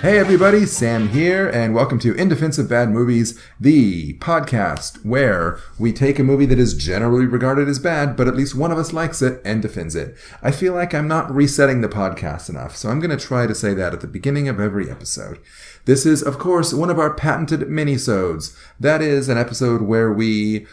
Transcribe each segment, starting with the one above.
Hey everybody, Sam here, and welcome to In Defense of Bad Movies, the podcast where we take a movie that is generally regarded as bad, but at least one of us likes it and defends it. I feel like I'm not resetting the podcast enough, so I'm going to try to say that at the beginning of every episode. This is, of course, one of our patented minisodes. That is an episode where we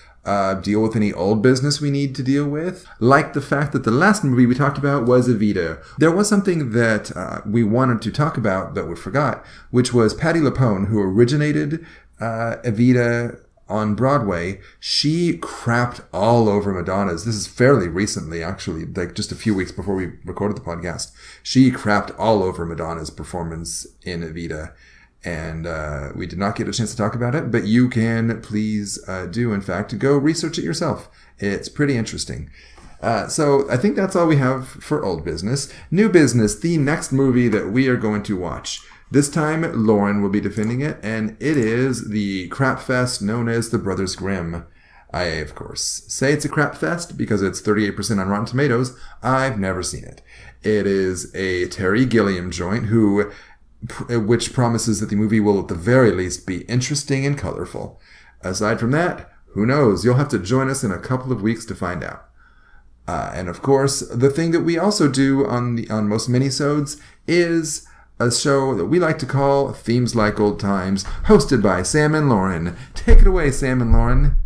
deal with any old business we need to deal with. Like the fact that the last movie we talked about was Evita. There was something that we wanted to talk about but we forgot, which was Patti LuPone, who originated Evita on Broadway. She crapped all over Madonna's. This is fairly recently, actually, like just a few weeks before we recorded the podcast. She crapped all over Madonna's performance in Evita. And we did not get a chance to talk about it, but you can please do, in fact, go research it yourself. It's pretty interesting. So I think that's all we have for old business. New business, the next movie that we are going to watch. This time, Loren will be defending it, and it is the crap fest known as The Brothers Grimm. I, of course, say it's a crap fest because it's 38% on Rotten Tomatoes. I've never seen it. It is a Terry Gilliam joint which promises that the movie will at the very least be interesting and colorful. Aside from that, who knows? You'll have to join us in a couple of weeks to find out. And of course, the thing that we also do on most minisodes is a show that we like to call Themes Like Old Times, hosted by Sam and Loren. Take it away, Sam and Loren.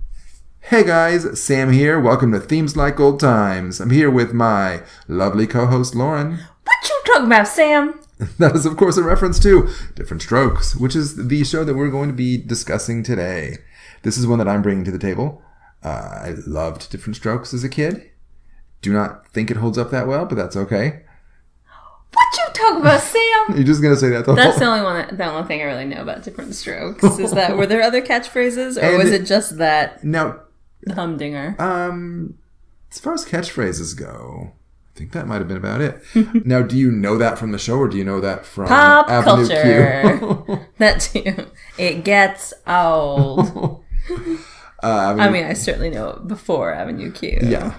Hey guys, Sam here. Welcome to Themes Like Old Times. I'm here with my lovely co-host, Loren. What you talking about, Sam? That is, of course, a reference to Diff'rent Strokes, which is the show that we're going to be discussing today. This is one that I'm bringing to the table. I loved Diff'rent Strokes as a kid. Do not think it holds up that well, but that's okay. What you talking about, Sam? You're just going to say that That's the only thing I really know about Diff'rent Strokes. Is that, were there other catchphrases, or was it just that humdinger? As far as catchphrases go, I think that might have been about it. Now, do you know that from the show, or do you know that from Pop Avenue culture? Q? That too. It gets old. I certainly know it before Avenue Q. Yeah.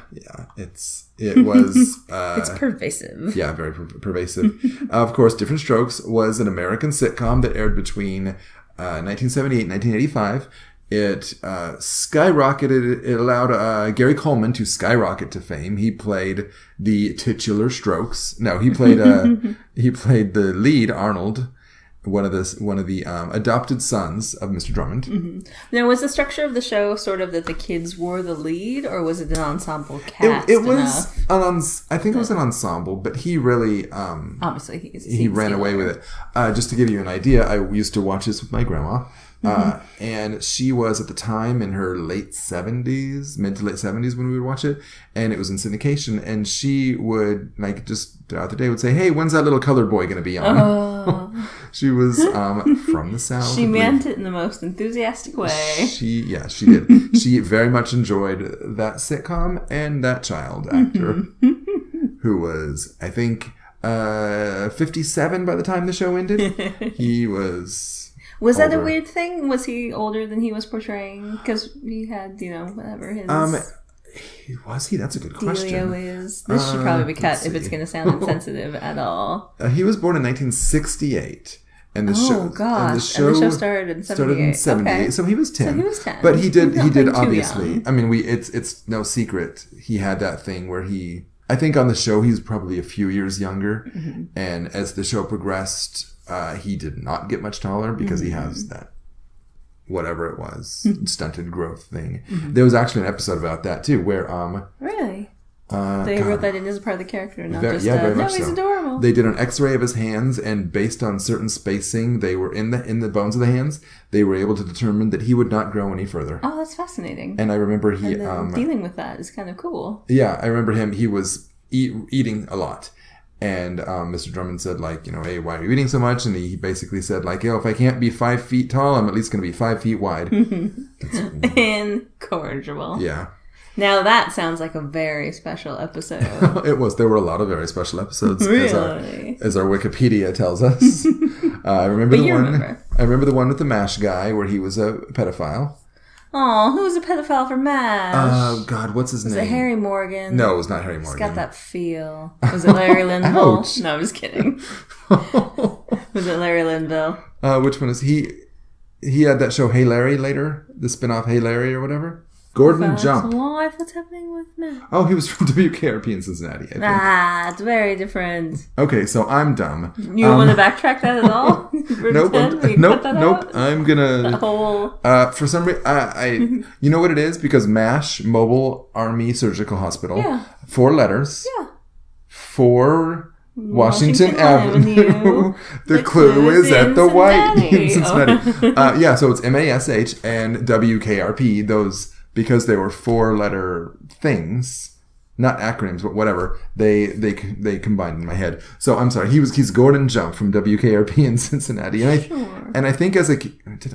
It was... it's pervasive. Yeah, very pervasive. Of course, Diff'rent Strokes was an American sitcom that aired between 1978 and 1985. It skyrocketed. It allowed Gary Coleman to skyrocket to fame. He played the titular Strokes. No, he played the lead, Arnold, one of the adopted sons of Mr. Drummond. Mm-hmm. Now, was the structure of the show sort of that the kids were the lead, or was it an ensemble cast? It was I think it was an ensemble, but he really obviously he ran away with it. Just to give you an idea, I used to watch this with my grandma. And she was at the time in her late 70s, mid to late 70s when we would watch it, and it was in syndication, and she would, like, just throughout the day would say, "Hey, when's that little colored boy going to be on?" Oh. She was from the South. She meant it in the most enthusiastic way. She did. She very much enjoyed that sitcom and that child actor who was, I think, 57 by the time the show ended. He was... Was that a weird thing? Was he older than he was portraying? Because he had, whatever his... Was he? That's a good question. Is. This should probably be cut if it's going to sound insensitive at all. He was born in 1968. And the show started in 78. Okay. So he was 10. So he was 10. But he did obviously. Young. I mean, it's no secret. He had that thing where I think on the show he was probably a few years younger. Mm-hmm. And as the show progressed... he did not get much taller because he has that, whatever it was, stunted growth thing. Mm-hmm. There was actually an episode about that too, where really, they wrote that in as a part of the character, not just very much he's so. Adorable. They did an X-ray of his hands, and based on certain spacing, they were in the bones of the hands. They were able to determine that he would not grow any further. Oh, that's fascinating. And I remember dealing with that is kind of cool. Yeah, I remember him. He was eating a lot. And Mr. Drummond said, like, hey, why are you eating so much? And he basically said, like, if I can't be 5 feet tall, I'm at least going to be 5 feet wide. Incorrigible. Yeah. Now that sounds like a very special episode. It was. There were a lot of very special episodes. Really? As our Wikipedia tells us. I remember the one with the MASH guy where he was a pedophile. Oh, who's a pedophile for MASH? Oh, God, what's his name? Was it Harry Morgan? No, it was not Harry Morgan. It's got that feel. Was it Larry Linville? Ouch. No, I'm just kidding. Was it Larry Linville? Which one is he? He had that show Hey Larry later, the spin-off Hey Larry or whatever. Gordon Jump. Life, what's happening with me? Oh, he was from WKRP in Cincinnati, I think. It's very different. Okay, so I'm dumb. You want to backtrack that at all? Nope. I'm gonna. That whole. For some reason, I you know what it is? Because MASH, Mobile Army Surgical Hospital. Yeah. 4 letters. Yeah. 4 Washington Avenue. The clue is at the white in Cincinnati. Yeah, so it's MASH and WKRP. Those, because they were 4-letter things, not acronyms, but whatever. They combined in my head. So I'm sorry. He's Gordon Jump from WKRP in Cincinnati, and I think as a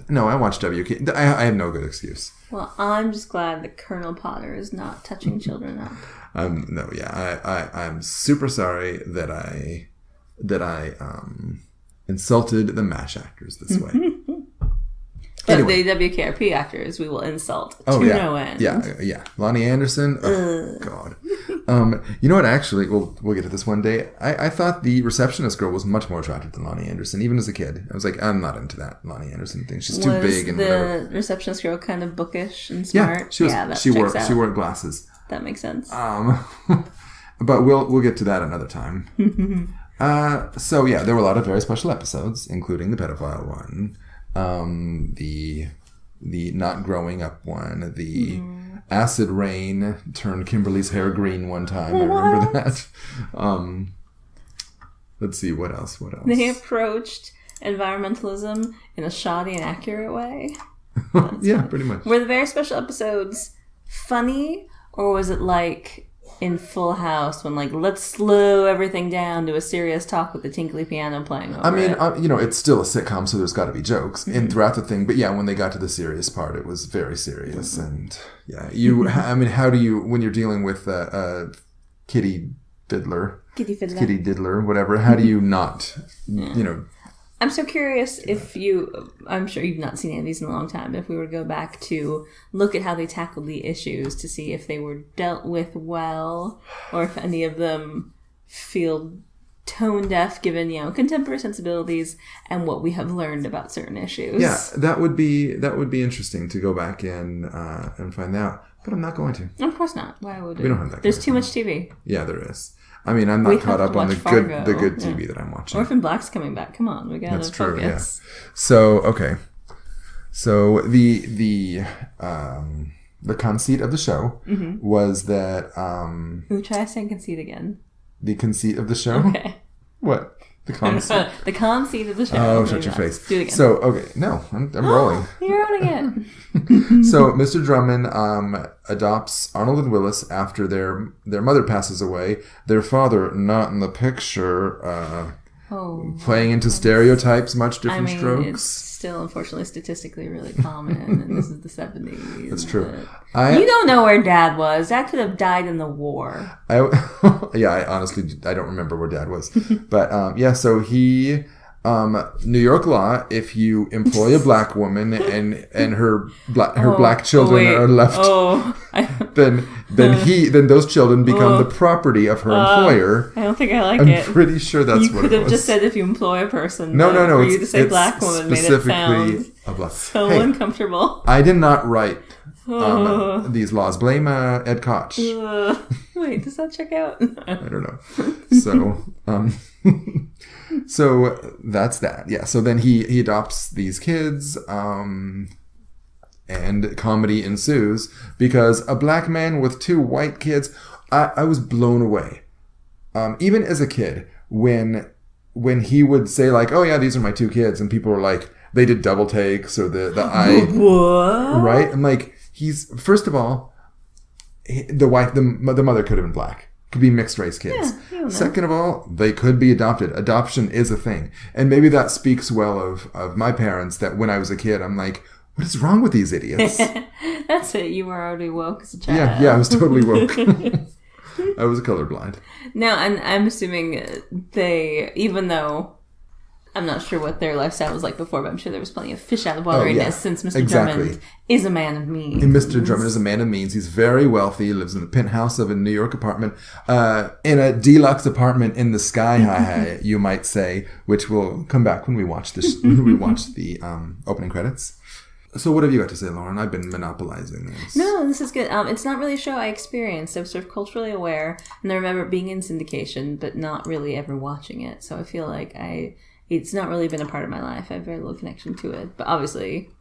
no, I watched WK. I have no good excuse. Well, I'm just glad that Colonel Potter is not touching children up. No, yeah, I'm super sorry that I insulted the MASH actors this way. But anyway. the WKRP actors we will insult to no end. Yeah. Lonnie Anderson. Oh, God. You know what? Actually, we'll get to this one day. I thought the receptionist girl was much more attractive than Lonnie Anderson, even as a kid. I was like, I'm not into that Lonnie Anderson thing. She's too big and whatever. Was the receptionist girl kind of bookish and smart? Yeah, she was. She wore glasses. That makes sense. But we'll get to that another time. So yeah, there were a lot of very special episodes, including the pedophile one. The not growing up one, the acid rain turned Kimberly's hair green one time. I remember that. Let's see, what else? They approached environmentalism in a shoddy and accurate way. Yeah, pretty much. Were the very special episodes funny, or was it like in Full House when, like, let's slow everything down to a serious talk with the tinkly piano playing over it? It's still a sitcom, so there's got to be jokes in throughout the thing. But yeah, when they got to the serious part, it was very serious. And yeah, how do you, when you're dealing with Kitty Diddler, whatever, how do you not, I'm so curious if I'm sure you've not seen any of these in a long time, but if we were to go back to look at how they tackled the issues to see if they were dealt with well, or if any of them feel tone deaf given, contemporary sensibilities and what we have learned about certain issues. Yeah, that would be interesting to go back in and find out. But I'm not going to. Of course not. Why would we? We don't have that. There's too much TV. Yeah, there is. I mean, I'm not caught up on the good TV that I'm watching. Orphan Black's coming back. Come on, we gotta focus. That's true. Yeah. So okay, so the conceit of the show was that. Try saying conceit again. The conceit of the show. Okay. What? The conceit. The conceit of the show. Oh, shut your face. Do it again. So okay, no, I'm rolling. You're rolling it. So Mr. Drummond adopts Arnold and Willis after their mother passes away. Their father, not in the picture, playing into stereotypes, much different strokes. It's still, unfortunately, statistically really common, and this is the 70s. That's true. You don't know where Dad was. Dad could have died in the war. I honestly, I don't remember where Dad was. But, so he... New York law, if you employ a black woman and her black children are left, then those children become the property of her employer. I don't think I like it. I'm pretty sure that's what it was. You could have just said if you employ a person. No. For you to say black woman made it sound so uncomfortable. I did not write these laws. Blame Ed Koch. Wait, does that check out? I don't know. So, so that's that. Yeah. So then he adopts these kids, and comedy ensues because a black man with 2 white kids. I was blown away. Even as a kid, when he would say like, "Oh yeah, these are my 2 kids," and people were like, they did double takes or the eye. What? Right? I'm like, he's first of all, the mother could have been black. Could be mixed race kids. Yeah, Second of all, they could be adopted. Adoption is a thing. And maybe that speaks well of my parents, that when I was a kid, I'm like, what is wrong with these idiots? That's it. You were already woke as a child. Yeah, I was totally woke. I was colorblind. No, and I'm assuming even though I'm not sure what their lifestyle was like before, but I'm sure there was plenty of fish out of water in this, since Mr. Drummond is a man of means. And Mr. Drummond is a man of means. He's very wealthy. He lives in the penthouse of a New York apartment, in a deluxe apartment in the sky high, you might say, which will come back when we watch this. When we watch the opening credits. So what have you got to say, Loren? I've been monopolizing this. No, this is good. It's not really a show I experienced. I was sort of culturally aware, and I remember it being in syndication, but not really ever watching it. So I feel like it's not really been a part of my life. I have very little connection to it. But obviously,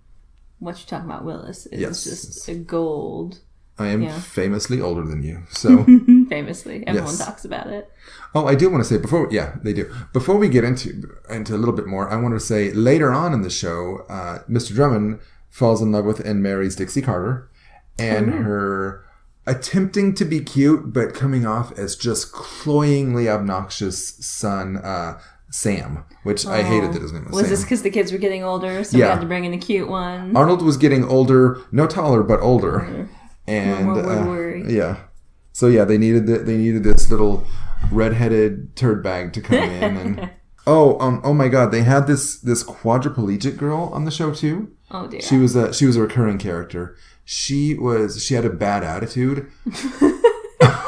what you're talking about, Willis, is just a gold. I am famously older than you, so... Famously. Everyone talks about it. Oh, I do want to say, they do. Before we get into a little bit more, I want to say, later on in the show, Mr. Drummond falls in love with and marries Dixie Carter, and her attempting to be cute, but coming off as just cloyingly obnoxious son, Sam, which I hated that his name was Sam. Was this because the kids were getting older, so we had to bring in a cute one? Arnold was getting older, no taller, but older. And so they needed this little redheaded turd bag to come in. And oh my God, they had this quadriplegic girl on the show too. Oh dear. She was a recurring character. She had a bad attitude.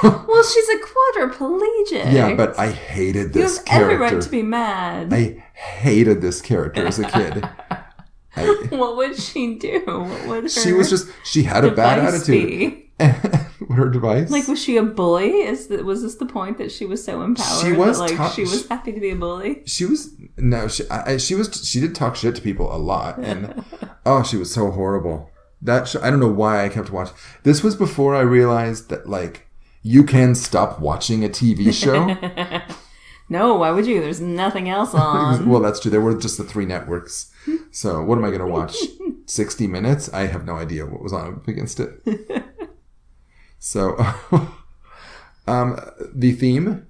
Well, she's a quadriplegic. Yeah, but I hated this character. You have every right to be mad. I hated this character as a kid. What would she do? What would she had a bad attitude. Her device? Like, was she a bully? Was this the point that she was so empowered? She was happy to be a bully? She did talk shit to people a lot. And, she was so horrible. I don't know why I kept watching. This was before I realized that, like, you can stop watching a TV show. No, why would you? There's nothing else on. Well, that's true. There were just the 3 networks. So what am I going to watch? 60 Minutes? I have no idea what was on against it. So the theme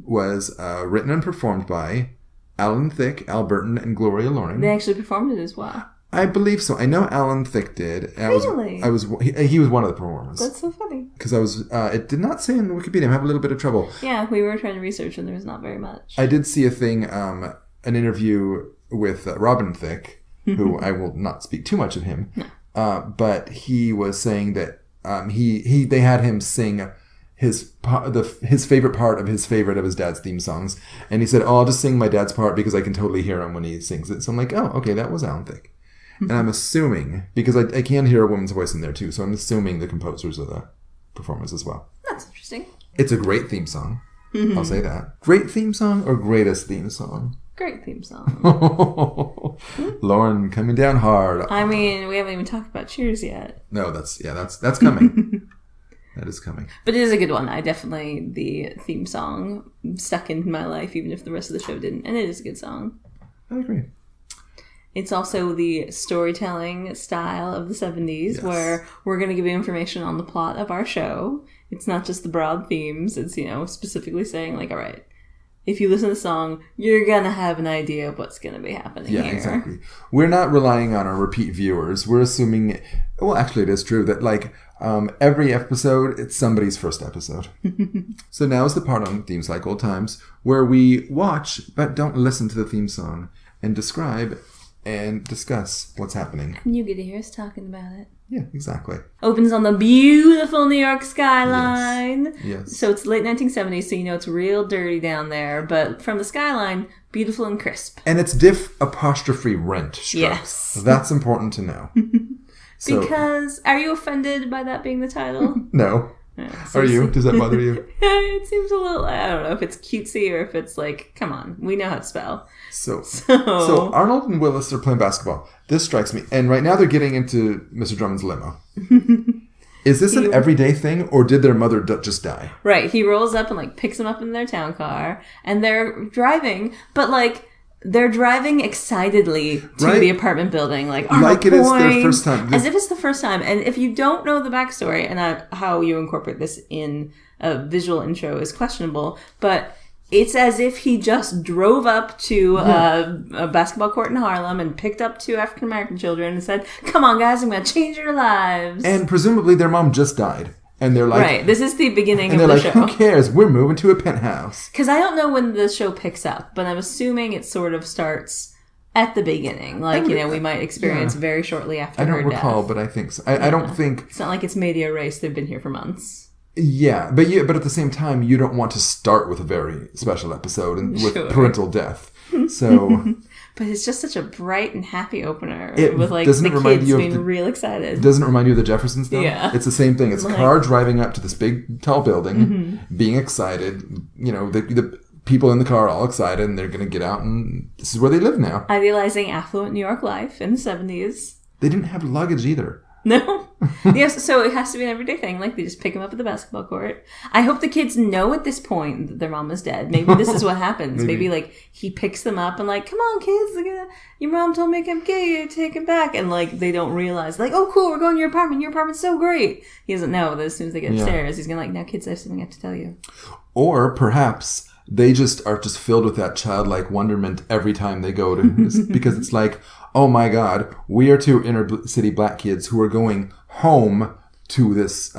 was written and performed by Alan Thicke, Al Burton, and Gloria Loren. They actually performed it as well. I believe so. I know Alan Thicke did. Really? He was one of the performers. That's so funny. Because it did not say in Wikipedia. I'm having a little bit of trouble. Yeah, we were trying to research and there was not very much. I did see a thing, an interview with Robin Thicke, who I will not speak too much of him. No. But he was saying that they had him sing his favorite part of his favorite of his dad's theme songs, and he said, I'll just sing my dad's part because I can totally hear him when he sings it. So I'm like, oh, okay, that was Alan Thicke. And I'm assuming, because I can hear a woman's voice in there too, so I'm assuming the composers are the performers as well. That's interesting. It's a great theme song. I'll say that. Great theme song or greatest theme song? Great theme song. Loren coming down hard. I mean, we haven't even talked about Cheers yet. No, that's coming. That is coming. But it is a good one. The theme song stuck in my life, even if the rest of the show didn't. And it is a good song. I agree. It's also the storytelling style of the 70s, where we're going to give you information on the plot of our show. It's not just the broad themes. It's, specifically saying, like, all right, if you listen to the song, you're going to have an idea of what's going to be happening here. Yeah, exactly. We're not relying on our repeat viewers. We're assuming, well, actually, it is true that, like, every episode, it's somebody's first episode. So now is the part on Theme Cycle Times where we watch, but don't listen to the theme song and describe and discuss what's happening. You get to hear us talking about it. Yeah, exactly. Opens on the beautiful New York skyline. Yes. So it's late 1970s, so it's real dirty down there. But from the skyline, beautiful and crisp. And it's Diff'rent Strokes. Yes. That's important to know. Because, are you offended by that being the title? No. Are you? Does that bother you? It seems a little, I don't know if it's cutesy or if it's like, come on, we know how to spell. So Arnold and Willis are playing basketball. This strikes me. And right now they're getting into Mr. Drummond's limo. Is this an everyday thing, or did their mother just die? Right. He rolls up and like picks them up in their town car, and they're driving, but like, they're driving excitedly to the apartment building, like it is their first time. As if it's the first time. And if you don't know the backstory, and how you incorporate this in a visual intro is questionable, but it's as if he just drove up to a basketball court in Harlem and picked up 2 African-American children and said, come on, guys, I'm going to change your lives. And presumably their mom just died. And they're like... Right, this is the beginning of the show. And they're like, who cares? We're moving to a penthouse. Because I don't know when the show picks up, but I'm assuming it sort of starts at the beginning. Like, we might experience very shortly after her death. I don't recall, but I think so. I don't think... It's not like it's media race. They've been here for months. Yeah, but at the same time, you don't want to start with a very special episode and with parental death. So... But it's just such a bright and happy opener with like the kids being real excited. Doesn't it remind you of the Jeffersons though? Yeah. It's the same thing. It's a car driving up to this big tall building, being excited. The people in the car are all excited and they're going to get out and this is where they live now. Idealizing affluent New York life in the 70s. They didn't have luggage either. No. Yes, so it has to be an everyday thing. Like, they just pick them up at the basketball court. I hope the kids know at this point that their mom is dead. Maybe this is what happens. Maybe like, he picks them up and like, come on, kids. Your mom told me to come get you. Take it back. And like, they don't realize, like, oh, cool, we're going to your apartment. Your apartment's so great. He doesn't know that as soon as they get upstairs, he's going to like, now, kids, I have something I have to tell you. Or perhaps... they are just filled with that childlike wonderment every time they go to... because it's like... oh my God, we are two inner city black kids who are going home to this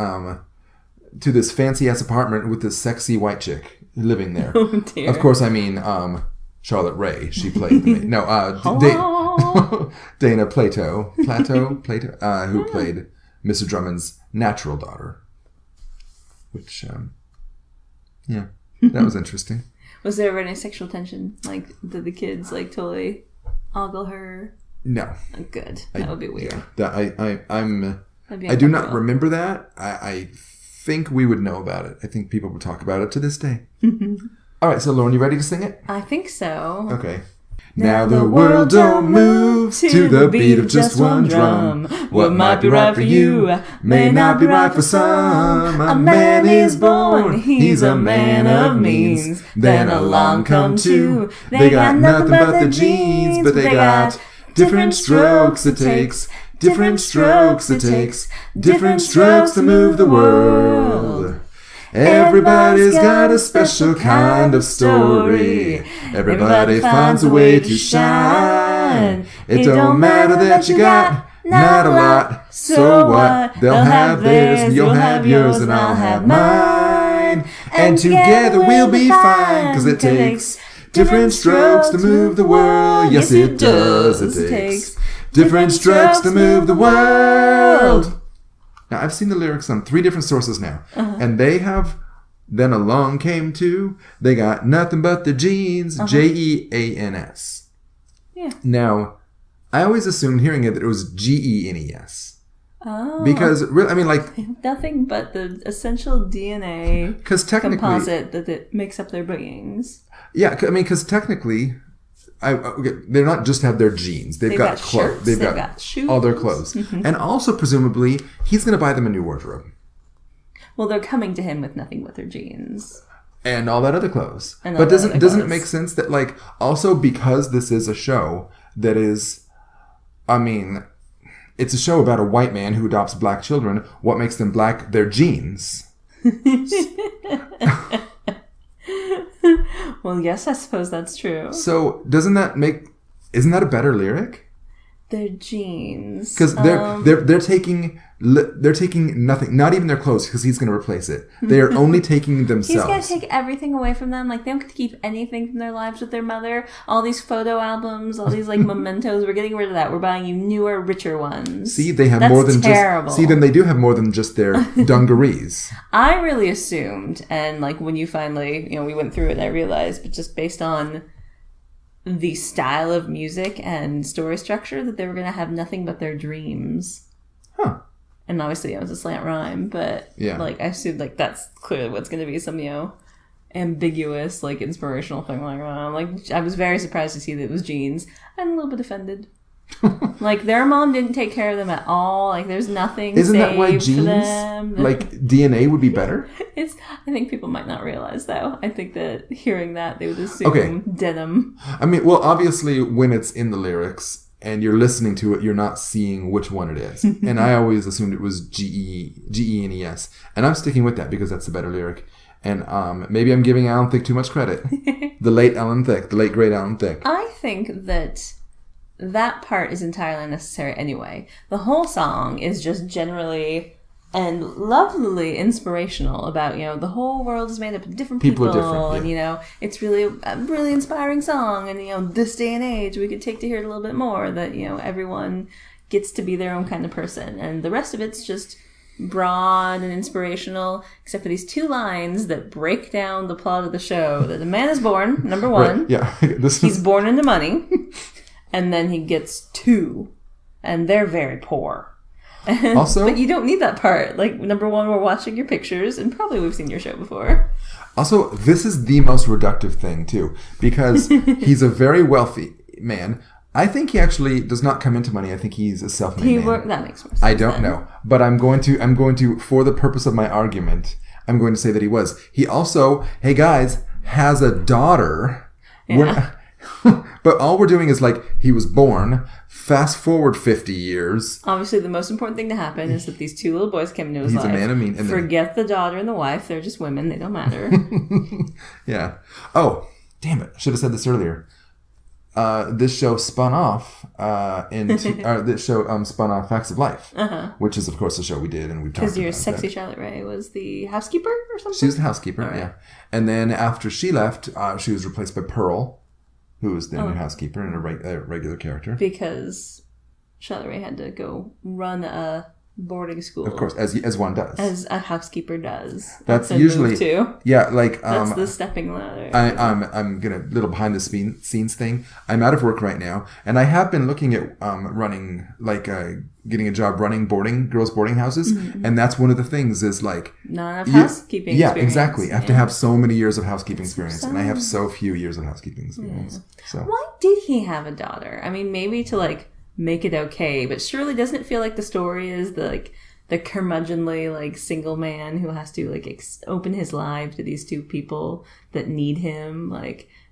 fancy ass apartment with this sexy white chick living there. Oh dear. Of course, I mean Charlotte Rae. She played the maid. No, Dana Plato, who played Mr. Drummond's natural daughter. Which, that was interesting. Was there ever any sexual tension? Like, did the kids like totally ogle her? No. Good. That would be weird. Yeah, I do not remember that. I think we would know about it. I think people would talk about it to this day. All right, so Loren, you ready to sing it? I think so. Okay. Now the world don't move to the beat of just one drum. What might be right for you may not be right for some. A man is born, he's a man of means. Then along come two. They got nothing but the genes, but they got different strokes it takes. Different strokes it takes. Different strokes to move the world. Everybody's got a special kind of story. Everybody finds a way to shine. It don't matter that you got not a lot. So what? They'll have theirs, you'll have yours, and I'll have mine. And together we'll be fine, 'cause it takes different strokes to move the world. Yes, it does. It takes different strokes to move the world. Now, I've seen the lyrics on 3 different sources now. And they have, then along came two. They got nothing but the jeans. Jeans. Yeah. Now, I always assumed hearing it that it was Genes. Oh. Because, I mean, like... nothing but the essential DNA composite that makes up their beings. Yeah, I mean, because technically... they're not just have their jeans. They've got clothes. They've got shoes. All their clothes. And also, presumably, he's going to buy them a new wardrobe. Well, they're coming to him with nothing but their jeans. And all that other clothes. But doesn't it make sense that, like, also because this is a show that is, I mean, it's a show about a white man who adopts black children. What makes them black? Their genes. Well, yes, I suppose that's true. So, isn't that a better lyric? Their jeans. Because they're taking nothing, not even their clothes, because he's going to replace it. They are only taking themselves. He's going to take everything away from them. Like, they don't get to keep anything from their lives with their mother. All these photo albums, all these, like, mementos. We're getting rid of that. We're buying you newer, richer ones. See, they have more than terrible. See, then they do have more than just their dungarees. I really assumed, and, like, when you finally, we went through it and I realized, but just based on the style of music and story structure, that they were going to have nothing but their dreams. Huh. And obviously it was a slant rhyme, but like, I assumed like that's clearly what's going to be some, ambiguous, like, inspirational thing going on. Like, I was very surprised to see that it was jeans. I'm a little bit offended. Like, their mom didn't take care of them at all. Like, there's nothing Isn't saved that why jeans, for them. like, DNA would be better? I think people might not realize, though. I think that hearing that, they would assume denim. I mean, well, obviously, when it's in the lyrics and you're listening to it, you're not seeing which one it is. And I always assumed it was Genes. And I'm sticking with that because that's the better lyric. And maybe I'm giving Alan Thicke too much credit. The late great Alan Thicke. I think that part is entirely unnecessary anyway. The whole song is just generally and lovely inspirational about, the whole world is made up of different people. And, it's really a really inspiring song. And, this day and age, we could take to hear it a little bit more that, everyone gets to be their own kind of person. And the rest of it's just broad and inspirational, except for these 2 lines that break down the plot of the show. That the man is born, number 1. Right, yeah. He's born into money. And then he gets 2. And they're very poor. Also, but you don't need that part. Like, number 1, we're watching your pictures, and probably we've seen your show before. Also, this is the most reductive thing, too, because he's a very wealthy man. I think he actually does not come into money. I think he's a self-made man. That makes more sense. I don't know. But I'm going to, for the purpose of my argument, I'm going to say that he was. He also, hey guys, has a daughter. Yeah. But all we're doing is he was born, fast forward 50 years. Obviously, the most important thing to happen is that these 2 little boys come into his life. He's a man of means. Forget the daughter and the wife. They're just women. They don't matter. Yeah. Oh, damn it. I should have said this earlier. This show spun off spun off Facts of Life, which is, of course, the show we did and we've talked about. Because your sexy Charlotte Rae was the housekeeper or something? She was the housekeeper, yeah. And then after she left, she was replaced by Pearl, who was the new housekeeper and a regular character. Because Charlotte Rae had to go run a boarding school. Of course, as one does. As a housekeeper does. That's usually... Yeah, that's the stepping ladder. I'm going to... Little behind the scenes thing. I'm out of work right now, and I have been looking at running, getting a job running girls' boarding houses, and that's one of the things is not enough housekeeping experience. Yeah, exactly. I have to have so many years of housekeeping experience, and I have so few years of housekeeping experience. Yeah. So why did he have a daughter? I mean, maybe to make it okay, but surely doesn't it feel like the story is the curmudgeonly single man who has to open his life to these 2 people that need him?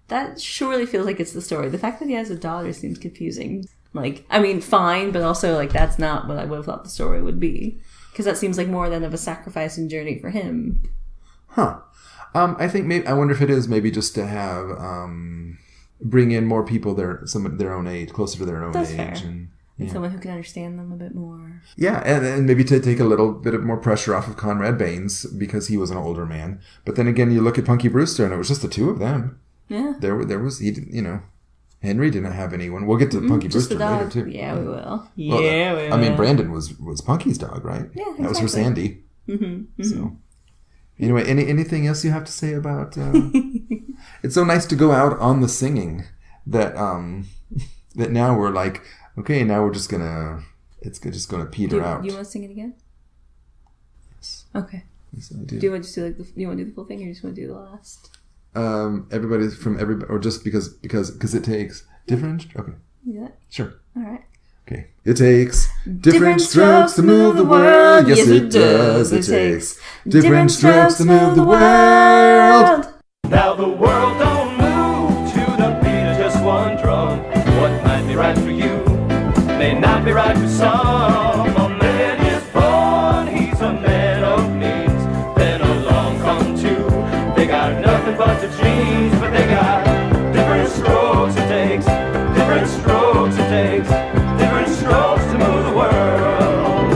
That surely feels like it's the story. The fact that he has a daughter seems confusing. Fine, but also that's not what I would have thought the story would be, because that seems like more than of a sacrifice and journey for him. I think I wonder if it is maybe just to have bring in more people some of their own age, closer to their own age. Fair. And someone who can understand them a bit more. Yeah, and maybe to take a little bit of more pressure off of Conrad Baines, because he was an older man. But then again, you look at Punky Brewster, and it was just the 2 of them. Yeah. There was, Henry didn't have anyone. We'll get to Punky Brewster later, too. Yeah, we will. We will. Brandon was Punky's dog, right? Yeah, exactly. That was her Sandy. Mm-hmm. So... Anyway, anything else you have to say about... It's so nice to go out on the singing that that now we're okay, now we're just gonna... It's just gonna peter out. Do you want to sing it again? Yes. Okay. Yes, I do. Do you want to do you want to do the full thing, or you just want to do the last? Everybody's from everybody... Or just because it takes... Different... Okay. Yeah. Sure. All right. Okay. It takes different strokes to move the world. Yes, it does. It takes different strokes to move the world. Now the world don't move to the beat of just one drum. What might be right for you may not be right for some. A man is born, he's a man of means. Then along come 2. They got nothing but the genes, but they got different strokes it takes. Different strokes it takes. Different strokes to move the world.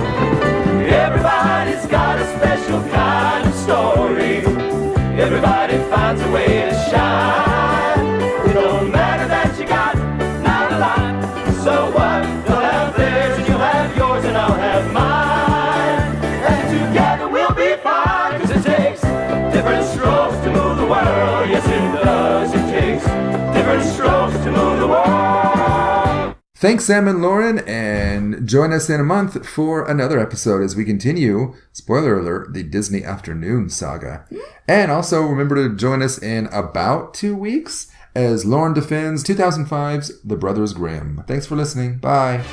Everybody's got a special kind of story. Everybody finds a way to shine. It don't matter that you got not a lot. So what? They'll have theirs and you'll have yours and I'll have mine. And together we'll be fine. 'Cause it takes different strokes to move the world. Yes, it does. It takes different strokes to move the world. Thanks, Sam and Loren, and join us in a month for another episode as we continue, spoiler alert, the Disney Afternoon saga. And also remember to join us in about 2 weeks as Loren defends 2005's The Brothers Grimm. Thanks for listening. Bye.